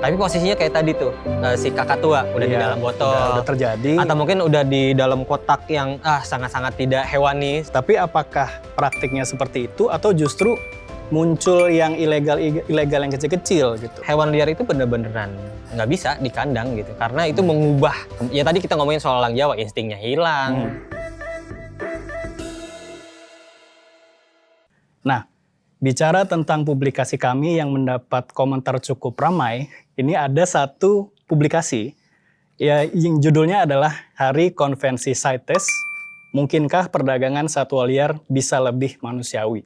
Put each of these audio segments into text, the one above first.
Tapi posisinya kayak tadi tuh, si kakak tua udah di dalam botol. Udah terjadi. Atau mungkin udah di dalam kotak yang sangat-sangat tidak hewani. Tapi apakah praktiknya seperti itu atau justru muncul yang ilegal yang kecil-kecil gitu? Hewan liar itu bener-beneran nggak bisa di kandang gitu. Karena itu mengubah, ya tadi kita ngomongin soal orang Jawa, instingnya hilang. Nah, bicara tentang publikasi kami yang mendapat komentar cukup ramai, ini ada satu publikasi ya yang judulnya adalah Hari Konvensi CITES, Mungkinkah Perdagangan Satwa Liar Bisa Lebih Manusiawi?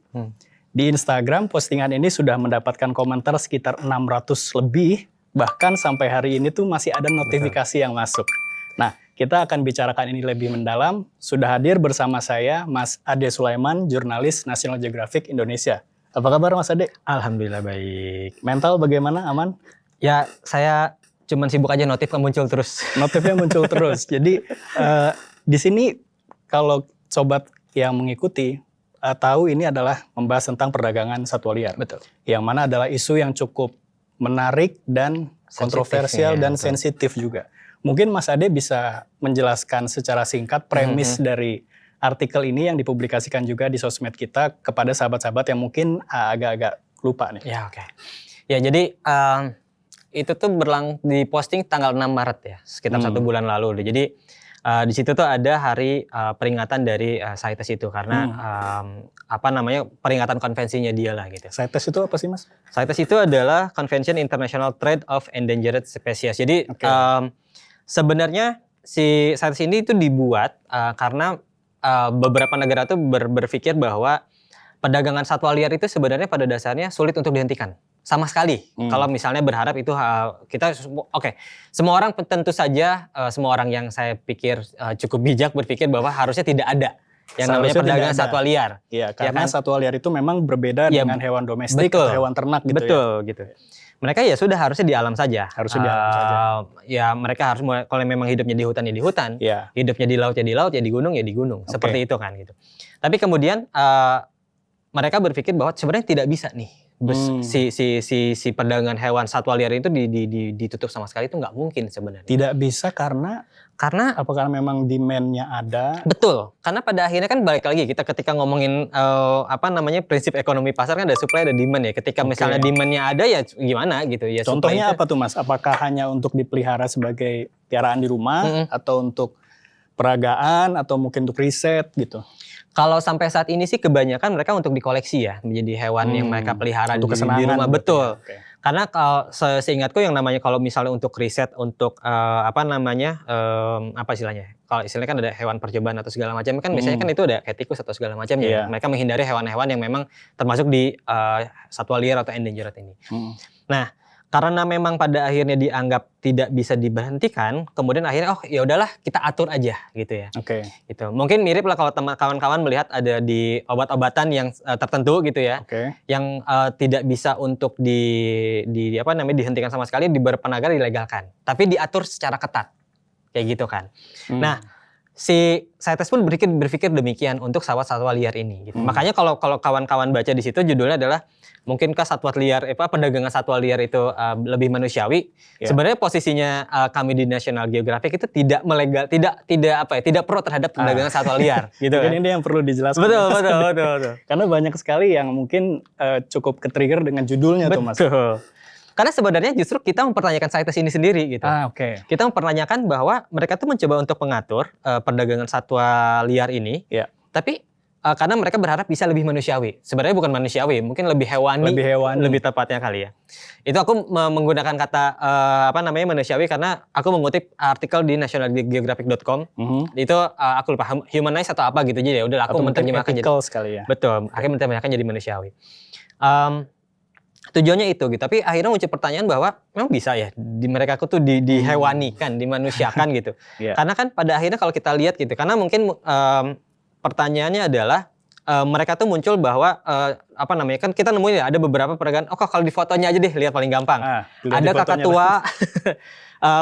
Di Instagram, postingan ini sudah mendapatkan komentar sekitar 600 lebih, bahkan sampai hari ini tuh masih ada notifikasi yang masuk. Nah, kita akan bicarakan ini lebih mendalam. Sudah hadir bersama saya, Mas Ade Sulaiman, jurnalis National Geographic Indonesia. Apa kabar Mas Ade? Alhamdulillah baik. Mental bagaimana? Aman? Ya, saya cuman sibuk aja notif kan muncul terus. Notifnya muncul terus. Jadi di sini kalau sobat yang mengikuti tahu ini adalah membahas tentang perdagangan satwa liar. Betul. Yang mana adalah isu yang cukup menarik dan kontroversial dan sensitif juga. Mungkin Mas Ade bisa menjelaskan secara singkat premis dari artikel ini yang dipublikasikan juga di sosmed kita kepada sahabat-sahabat yang mungkin agak-agak lupa nih. Ya, oke. Ya, jadi itu tuh diposting tanggal 6 Maret ya, sekitar 1 bulan lalu. Jadi di situ tuh ada hari peringatan dari CITES itu karena peringatan konvensinya dia lah gitu. CITES itu apa sih Mas? CITES itu adalah Convention International Trade of Endangered Species. Jadi sebenarnya si CITES ini itu dibuat karena beberapa negara tuh berpikir bahwa perdagangan satwa liar itu sebenarnya pada dasarnya sulit untuk dihentikan. Sama sekali. Kalau misalnya berharap itu semua orang tentu saja semua orang yang saya pikir cukup bijak berpikir bahwa harusnya tidak ada yang namanya perdagangan satwa liar. Iya, karena satwa liar itu memang berbeda dengan hewan domestik atau hewan ternak gitu. Betul, gitu. Mereka ya sudah harusnya di alam saja. Harusnya di alam saja. Ya mereka harus kalau memang hidupnya di hutan ya di hutan, hidupnya di laut ya di laut, ya di gunung ya di gunung. Seperti itu kan gitu. Tapi kemudian mereka berpikir bahwa sebenarnya tidak bisa nih si perdagangan hewan satwa liar itu ditutup sama sekali, itu nggak mungkin sebenarnya. Tidak bisa karena apakah memang demand-nya ada? Betul, karena pada akhirnya kan balik lagi kita ketika ngomongin prinsip ekonomi pasar kan ada supply ada demand ya. Ketika misalnya demand-nya ada ya gimana gitu ya. Contohnya apa tuh Mas? Apakah hanya untuk dipelihara sebagai piaraan di rumah atau untuk peragaan atau mungkin untuk riset gitu? Kalau sampai saat ini sih kebanyakan mereka untuk dikoleksi ya, menjadi hewan yang mereka pelihara di rumah. Betul. Ya. Karena kalau seingatku yang namanya kalau misalnya untuk riset, untuk kalau istilahnya kan ada hewan percobaan atau segala macam kan biasanya kan itu ada kayak tikus atau segala macam ya. Mereka menghindari hewan-hewan yang memang termasuk di satwa liar atau endangered ini. Nah, karena memang pada akhirnya dianggap tidak bisa diberhentikan, kemudian akhirnya ya udahlah kita atur aja gitu ya. Gitu. Mungkin mirip lah kalau kawan-kawan melihat ada di obat-obatan yang tertentu gitu ya, yang tidak bisa untuk dihentikan sama sekali, beberapa negara dilegalkan, tapi diatur secara ketat, kayak gitu kan. Nah, si CITES pun berpikir demikian untuk satwa liar ini. Gitu. Makanya kalau kawan-kawan baca di situ judulnya adalah mungkinkah satwa liar perdagangan satwa liar itu lebih manusiawi? Sebenarnya posisinya kami di National Geographic itu tidak pro terhadap perdagangan satwa liar. Gitu kan? Ini yang perlu dijelaskan. Betul. Karena banyak sekali yang mungkin cukup ke-trigger dengan judulnya tuh Mas. Betul. Karena sebenarnya justru kita mempertanyakan CITES ini sendiri gitu. Kita mempertanyakan bahwa mereka tuh mencoba untuk mengatur perdagangan satwa liar ini, tapi karena mereka berharap bisa lebih manusiawi. Sebenarnya bukan manusiawi, mungkin lebih hewani, lebih tepatnya kali ya. Itu aku menggunakan kata manusiawi karena aku mengutip artikel di nationalgeographic.com. Itu aku lupa humanize atau apa gitu. Jadi ya udah aku menerjemahkan jadi sekali ya. Betul, akhirnya menerjemahkan jadi manusiawi. Tujuannya itu gitu, tapi akhirnya muncul pertanyaan bahwa memang bisa ya mereka tuh dihewanikan, dimanusiakan gitu. Karena kan pada akhirnya kalau kita lihat gitu, karena mungkin pertanyaannya adalah mereka tuh muncul bahwa kan kita nemuin ya ada beberapa perdagangan. Kalau di fotonya aja deh lihat paling gampang. Ada kakak tua,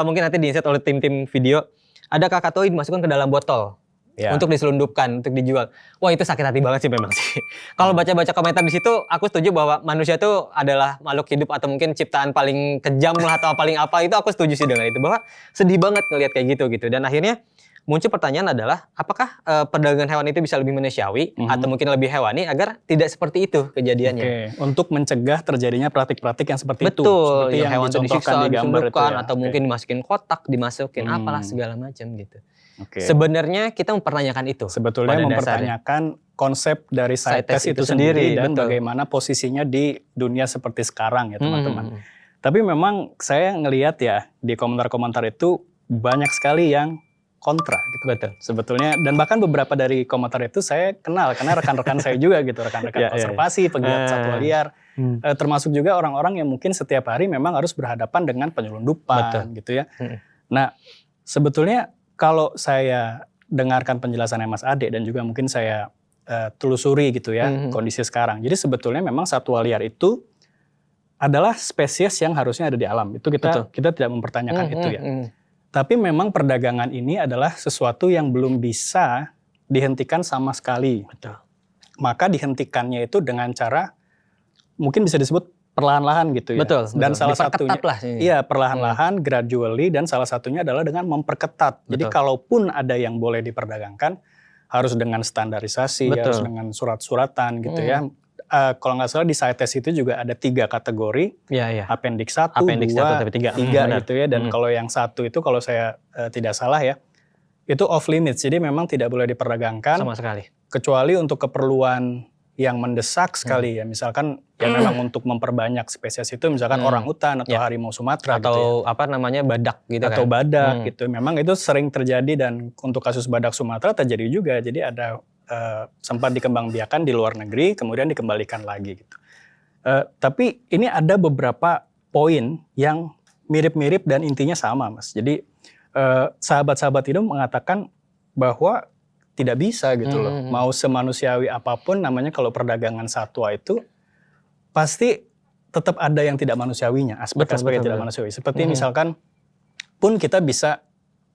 mungkin nanti di-insert oleh tim-tim video. Ada kakak tua dimasukkan ke dalam botol. untuk diselundupkan, untuk dijual. Wah itu sakit hati banget sih memang sih. Kalau baca-baca komentar di situ, aku setuju bahwa manusia itu adalah makhluk hidup atau mungkin ciptaan paling kejam lah atau paling apa, itu aku setuju sih dengan itu. Bahwa sedih banget ngelihat kayak gitu. Dan akhirnya muncul pertanyaan adalah apakah perdagangan hewan itu bisa lebih manusiawi atau mungkin lebih hewani agar tidak seperti itu kejadiannya. Untuk mencegah terjadinya praktik-praktik yang seperti itu. Betul, Seperti yang hewan dicontohkan di gambar itu ya. atau mungkin dimasukin kotak, dimasukin apalah segala macam gitu. Okay. Sebenarnya kita mempertanyakan itu. Sebetulnya mempertanyakan konsep dari CITES itu sendiri dan bagaimana posisinya di dunia seperti sekarang ya teman-teman. Tapi memang saya ngelihat ya di komentar-komentar itu banyak sekali yang kontra gitu. Betul. Sebetulnya dan bahkan beberapa dari komentar itu saya kenal karena rekan-rekan saya juga gitu, rekan-rekan konservasi, pegiat satwa liar. Termasuk juga orang-orang yang mungkin setiap hari memang harus berhadapan dengan penyelundupan gitu ya. Nah, sebetulnya kalau saya dengarkan penjelasannya Mas Ade dan juga mungkin saya telusuri gitu ya kondisi sekarang. Jadi sebetulnya memang satwa liar itu adalah spesies yang harusnya ada di alam. Itu kita tidak mempertanyakan itu ya. Tapi memang perdagangan ini adalah sesuatu yang belum bisa dihentikan sama sekali. Betul. Maka dihentikannya itu dengan cara mungkin bisa disebut perlahan-lahan gitu ya. Betul. Dan salah satunya iya perlahan-lahan, gradually, dan salah satunya adalah dengan memperketat. Jadi kalaupun ada yang boleh diperdagangkan harus dengan standarisasi, harus dengan surat-suratan gitu ya. Kalau nggak salah di CITES itu juga ada 3 kategori. Appendix 1, 2, 3 gitu ya. Dan kalau yang 1 itu kalau saya tidak salah ya, itu off limits. Jadi memang tidak boleh diperdagangkan sama sekali. Kecuali untuk keperluan yang mendesak sekali ya, misalkan ya memang untuk memperbanyak spesies itu, misalkan orang hutan atau harimau Sumatera atau gitu ya. apa namanya badak gitu atau kan. Badak gitu. Memang itu sering terjadi dan untuk kasus badak Sumatera terjadi juga. Jadi ada sempat dikembangbiakan di luar negeri, kemudian dikembalikan lagi gitu. Tapi ini ada beberapa poin yang mirip-mirip dan intinya sama, Mas. Jadi sahabat-sahabat itu mengatakan bahwa tidak bisa gitu loh. Mau semanusiawi apapun namanya kalau perdagangan satwa itu pasti tetap ada yang tidak manusiawinya, aspek-aspek yang tidak manusiawi. Seperti misalkan pun kita bisa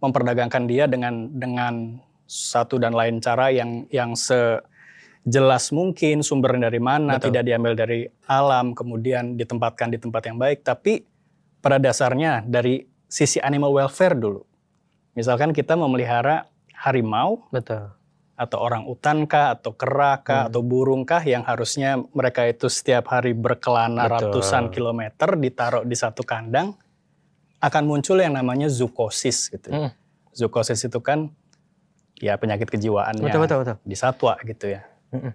memperdagangkan dia dengan satu dan lain cara yang sejelas mungkin, sumbernya dari mana, tidak diambil dari alam, kemudian ditempatkan di tempat yang baik, tapi pada dasarnya dari sisi animal welfare dulu. Misalkan kita memelihara harimau, atau orang utan kah, atau kera kah, atau burung kah yang harusnya mereka itu setiap hari berkelana ratusan kilometer ditaruh di satu kandang, akan muncul yang namanya zookosis gitu. Zookosis itu kan ya penyakit kejiwaannya di satwa gitu ya.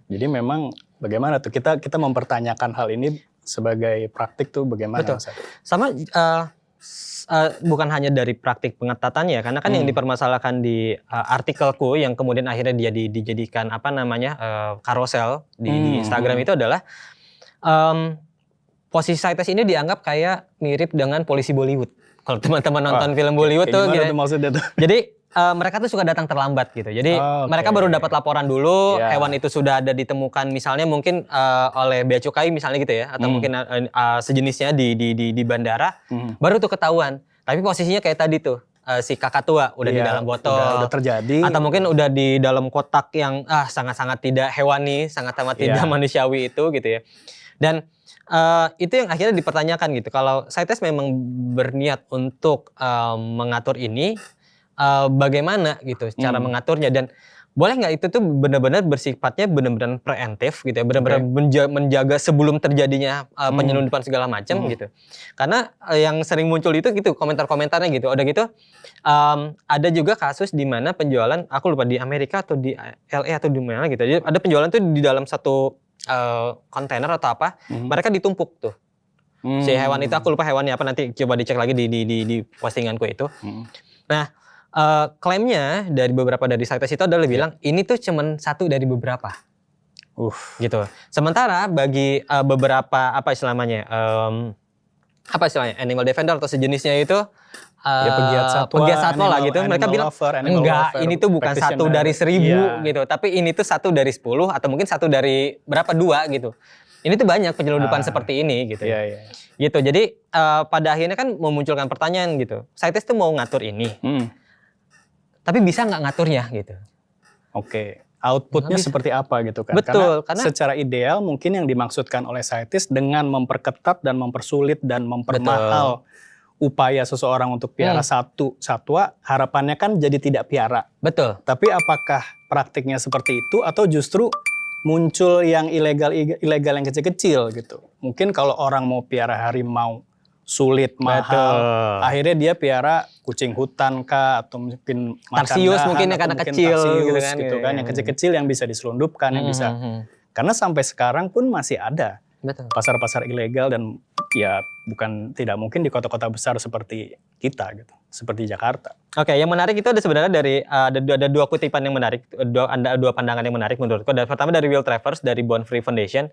Jadi memang bagaimana tuh kita mempertanyakan hal ini sebagai praktik tuh bagaimana? Sama bukan hanya dari praktik pengetatannya, karena kan yang dipermasalahkan di artikelku yang kemudian akhirnya dia dijadikan apa namanya karosel di Instagram itu adalah posisi CITES ini dianggap kayak mirip dengan polisi Bollywood. Kalau teman-teman nonton film Bollywood tuh, gitu. Maksudnya tuh? Jadi mereka tuh suka datang terlambat gitu. Jadi mereka baru dapat laporan dulu, hewan itu sudah ada ditemukan misalnya mungkin oleh bea cukai misalnya gitu ya, atau mungkin sejenisnya di bandara, baru tuh ketahuan. Tapi posisinya kayak tadi tuh, si kakak tua udah di dalam botol, udah terjadi, atau mungkin udah di dalam kotak yang sangat-sangat tidak hewani, sangat-sangat tidak manusiawi itu gitu ya. Dan itu yang akhirnya dipertanyakan gitu. Kalau CITES memang berniat untuk mengatur ini, bagaimana gitu cara mengaturnya, dan boleh nggak itu tuh benar-benar bersifatnya benar-benar preemptif gitu ya, benar-benar menjaga sebelum terjadinya penyelundupan segala macam gitu. Karena yang sering muncul itu gitu komentar-komentarnya gitu. Udah gitu ada juga kasus di mana penjualan, aku lupa di Amerika atau di LA atau di mana gitu. Jadi ada penjualan tuh di dalam satu kontainer atau apa, mereka ditumpuk tuh. Si hewan itu aku lupa hewannya apa, nanti coba dicek lagi di postinganku itu. Nah, klaimnya dari beberapa dari CITES itu adalah bilang ini tuh cuman satu dari beberapa, gitu. Sementara bagi beberapa apa istilahnya animal defender atau sejenisnya itu pegiat satwa lah gitu, mereka bilang enggak, ini tuh bukan satu dari 1000 gitu, tapi ini tuh satu dari 10 atau mungkin satu dari berapa 2 gitu. Ini tuh banyak penyelundupan seperti ini gitu. Gitu. Jadi pada akhirnya kan memunculkan pertanyaan gitu. CITES tuh mau ngatur ini. Tapi bisa nggak ngaturnya gitu. Oke. Outputnya seperti apa gitu kan? Betul, karena secara ideal mungkin yang dimaksudkan oleh saintis dengan memperketat dan mempersulit dan mempermahal upaya seseorang untuk piara satu satwa, harapannya kan jadi tidak piara. Betul. Tapi apakah praktiknya seperti itu atau justru muncul yang ilegal yang kecil-kecil gitu? Mungkin kalau orang mau piara harimau sulit, mahal, akhirnya dia piara kucing hutan kah, atau mungkin tarsius mungkin ya karena kecil gitu kan, yang kecil-kecil yang bisa diselundupkan, yang bisa. Karena sampai sekarang pun masih ada pasar-pasar ilegal dan ya tidak mungkin di kota-kota besar seperti kita gitu, seperti Jakarta. Oke, yang menarik itu ada sebenarnya dari ada dua kutipan yang menarik, dua pandangan yang menarik menurutku. Pertama dari Will Travers dari Born Free Foundation,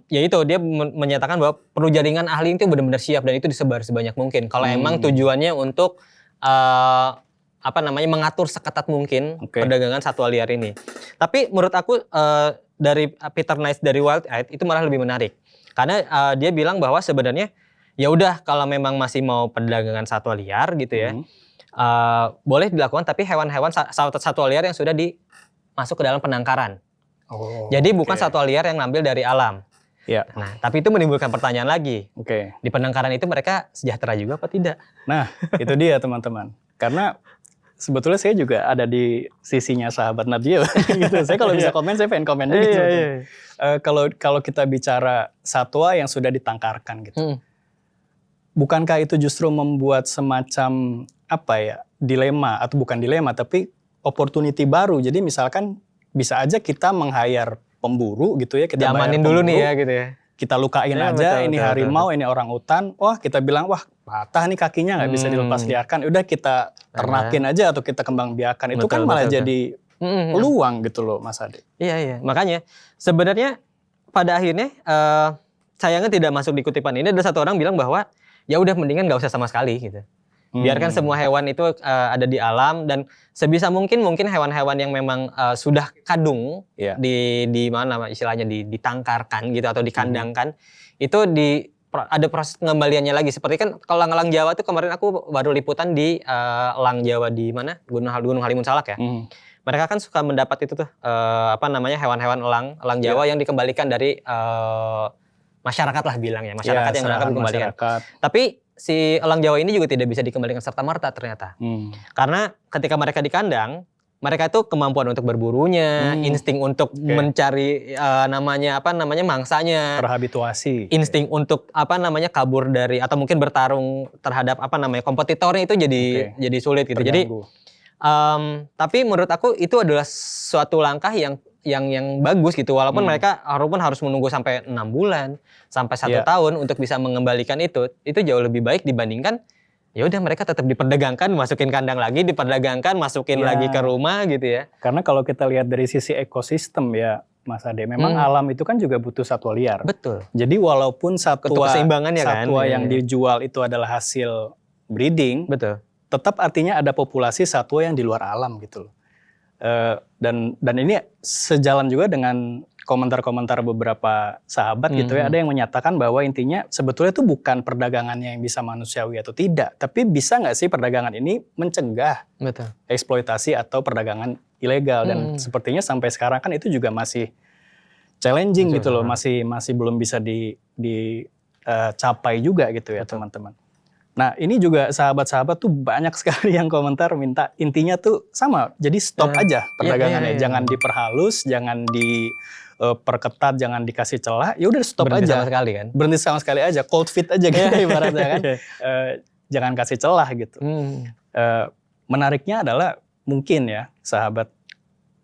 yaitu dia menyatakan bahwa perlu jaringan ahli itu benar-benar siap dan itu disebar sebanyak mungkin. Kalau emang tujuannya untuk mengatur seketat mungkin perdagangan satwa liar ini. Tapi menurut aku dari Peter Nice dari Wild Aid itu malah lebih menarik. Karena dia bilang bahwa sebenarnya ya udah kalau memang masih mau perdagangan satwa liar gitu ya, boleh dilakukan tapi hewan-hewan satwa liar yang sudah masuk ke dalam penangkaran. Jadi bukan satwa liar yang ngambil dari alam. Ya. Nah, tapi itu menimbulkan pertanyaan lagi. Di penangkaran itu mereka sejahtera juga apa tidak? Nah, itu dia teman-teman. Karena sebetulnya saya juga ada di sisinya sahabat Nadio gitu. Saya kalau bisa komen, saya pengen komen gitu. Kalau kita bicara satwa yang sudah ditangkarkan gitu. Bukankah itu justru membuat semacam dilema, atau bukan dilema tapi opportunity baru. Jadi misalkan bisa aja kita meng-hire pemburu gitu ya, kita diamanin dulu nih ya gitu ya. Kita lukain aja, ini harimau, ini orang utan. Wah, kita bilang, wah patah nih kakinya, nggak bisa dilepas liarkan. Udah kita ternakin aja atau kita kembang biakan. Itu kan malah jadi peluang gitu loh, Mas Ade. Iya. Makanya sebenarnya pada akhirnya sayangnya tidak masuk di kutipan ini. Ada satu orang bilang bahwa ya udah mendingan nggak usah sama sekali gitu. Biarkan semua hewan itu ada di alam dan sebisa mungkin hewan-hewan yang memang sudah kadung di mana istilahnya ditangkarkan gitu atau dikandangkan itu ada proses pengembaliannya lagi. Seperti kan kalau elang Jawa tuh kemarin aku baru liputan di elang Jawa di mana Gunung Halimun Salak ya. Mereka kan suka mendapat itu tuh hewan-hewan elang Jawa yang dikembalikan dari masyarakat lah bilangnya, masyarakat yang menangkap dikembalikan. Tapi si elang Jawa ini juga tidak bisa dikembalikan serta-merta ternyata. Karena ketika mereka di kandang, mereka itu kemampuan untuk berburunya, insting untuk mencari mangsanya, terhabituasi. Insting untuk kabur dari atau mungkin bertarung terhadap kompetitornya itu jadi sulit gitu. Terganggu. Jadi tapi menurut aku itu adalah suatu langkah yang bagus gitu, walaupun mereka harus menunggu sampai 6 bulan sampai 1 tahun untuk bisa mengembalikan itu jauh lebih baik dibandingkan ya udah mereka tetap diperdagangkan, masukin kandang lagi, diperdagangkan, masukin lagi ke rumah gitu ya. Karena kalau kita lihat dari sisi ekosistem ya Mas Ade, memang alam itu kan juga butuh satwa liar. Betul. Jadi walaupun satwa kan? yang dijual itu adalah hasil breeding, betul, tetap artinya ada populasi satwa yang di luar alam gitu loh. Dan ini sejalan juga dengan komentar-komentar beberapa sahabat gitu ya. Ada yang menyatakan bahwa intinya sebetulnya itu bukan perdagangannya yang bisa manusiawi atau tidak, tapi bisa nggak sih perdagangan ini mencegah eksploitasi atau perdagangan ilegal. Dan sepertinya sampai sekarang kan itu juga masih challenging gitu loh, masih belum bisa dicapai juga gitu ya teman-teman. Nah ini juga sahabat-sahabat tuh banyak sekali yang komentar minta intinya tuh sama, jadi stop aja perdagangannya, jangan diperhalus, jangan diperketat, jangan dikasih celah, ya udah stop berhenti aja. Sama sekali kan? Berhenti sama sekali aja, cold feet aja gitu ibaratnya kan, jangan kasih celah gitu. Menariknya adalah mungkin ya sahabat,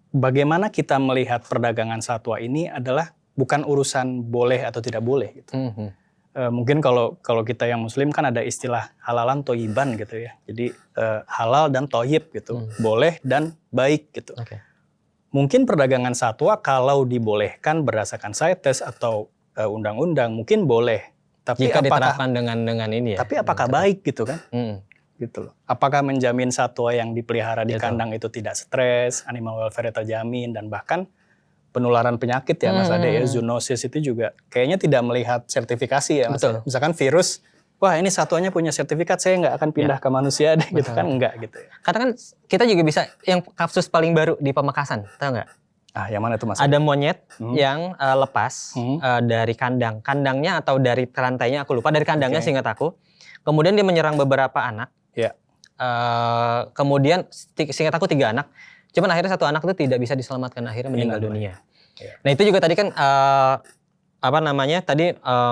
bagaimana kita melihat perdagangan satwa ini adalah bukan urusan boleh atau tidak boleh gitu. Mungkin kalau kita yang muslim kan ada istilah halalan toyiban gitu ya. Jadi halal dan toyib gitu. Boleh dan baik gitu. Mungkin perdagangan satwa kalau dibolehkan berdasarkan CITES atau undang-undang mungkin boleh. Tapi jika diterapkan dengan ini ya. Tapi apakah baik gitu kan? Gitu loh. Apakah menjamin satwa yang dipelihara di kandang itu tidak stres, animal welfare terjamin, dan bahkan penularan penyakit ya Mas Ade ya, zoonosis itu juga kayaknya tidak melihat sertifikasi ya Mas. Misalkan virus wah ini satwanya punya sertifikat, saya nggak akan pindah ke manusia deh, gitu kan, enggak gitu ya. Karena kan kita juga bisa, yang kasus paling baru di Pamekasan, tahu nggak? Yang mana tuh Mas? Ada monyet yang lepas dari kandang. Kandangnya atau dari rantainya aku lupa, dari kandangnya seingat aku. Kemudian dia menyerang beberapa anak. Iya. Kemudian seingat aku 3 anak. Cuman akhirnya 1 anak itu tidak bisa diselamatkan, akhirnya meninggal dunia. Ya. Nah itu juga tadi kan tadi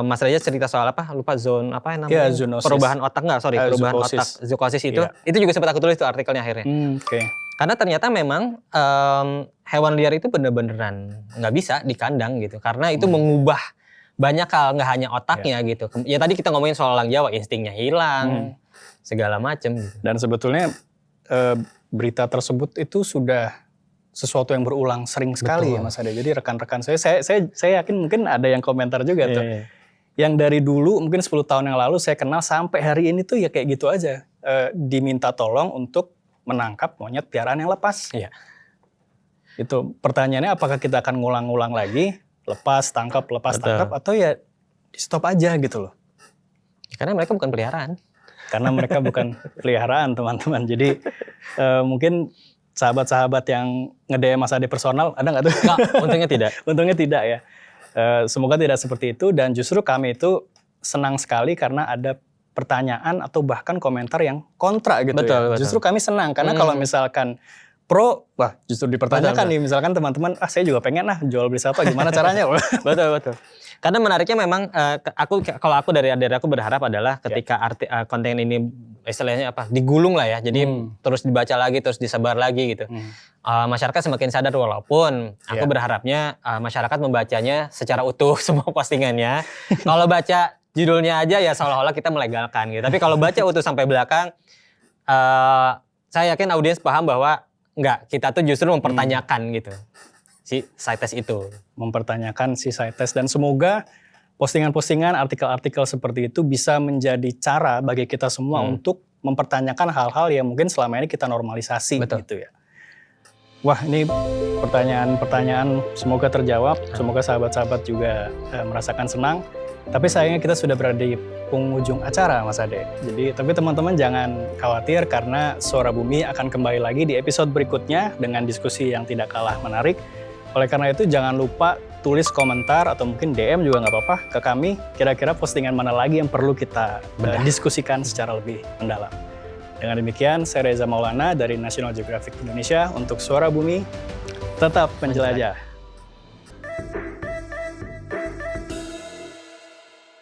Mas Reza cerita soal lupa zone namanya? Zoonosis. Perubahan otak perubahan zookosis. otak, zookosis itu. Itu juga sempat aku tulis tuh artikelnya akhirnya. Karena ternyata memang hewan liar itu bener-beneran nggak bisa di kandang gitu. Karena itu mengubah banyak hal, nggak hanya otaknya gitu. Ya tadi kita ngomongin soal orang Jawa, instingnya hilang, segala macem. Gitu. Dan sebetulnya berita tersebut itu sudah sesuatu yang berulang sering sekali ya Mas Ade. Jadi rekan-rekan saya yakin mungkin ada yang komentar juga tuh. Yang dari dulu mungkin 10 tahun yang lalu saya kenal sampai hari ini tuh ya kayak gitu aja. Diminta tolong untuk menangkap monyet piaraan yang lepas. Iya. Itu pertanyaannya, apakah kita akan ngulang-ngulang lagi, lepas tangkap atau ya di stop aja gitu loh. Karena mereka bukan peliharaan. Karena mereka bukan peliharaan teman-teman. Jadi mungkin sahabat-sahabat yang nge-DM Mas Ade personal ada nggak tuh? Nggak, untungnya tidak. Untungnya tidak ya. Semoga tidak seperti itu, dan justru kami itu senang sekali karena ada pertanyaan atau bahkan komentar yang kontra gitu. Betul. Justru kami senang karena kalau misalkan pro, wah justru dipertanyakan nih, misalkan teman-teman, saya juga pengen jual beli satwa, gimana caranya? Betul. Karena menariknya memang kalau aku dari aku berharap adalah ketika konten ini istilahnya digulung lah ya, jadi terus dibaca lagi, terus disebar lagi gitu. Masyarakat semakin sadar, walaupun aku berharapnya masyarakat membacanya secara utuh semua postingannya. Kalau baca judulnya aja ya seolah-olah kita melegalkan gitu. Tapi kalau baca utuh sampai belakang, saya yakin audiens paham bahwa enggak, kita tuh justru mempertanyakan gitu si CITES itu. Mempertanyakan si CITES, dan semoga postingan-postingan, artikel-artikel seperti itu bisa menjadi cara bagi kita semua untuk mempertanyakan hal-hal yang mungkin selama ini kita normalisasi. Betul. Gitu ya. Wah, ini pertanyaan-pertanyaan semoga terjawab, semoga sahabat-sahabat juga merasakan senang. Tapi sayangnya kita sudah berada di penghujung acara Mas Ade. Jadi, tapi teman-teman jangan khawatir karena Suara Bumi akan kembali lagi di episode berikutnya dengan diskusi yang tidak kalah menarik. Oleh karena itu jangan lupa tulis komentar atau mungkin DM juga nggak apa-apa ke kami. Kira-kira postingan mana lagi yang perlu kita diskusikan secara lebih mendalam. Dengan demikian, saya Reza Maulana dari National Geographic Indonesia untuk Suara Bumi. Tetap menjelajah.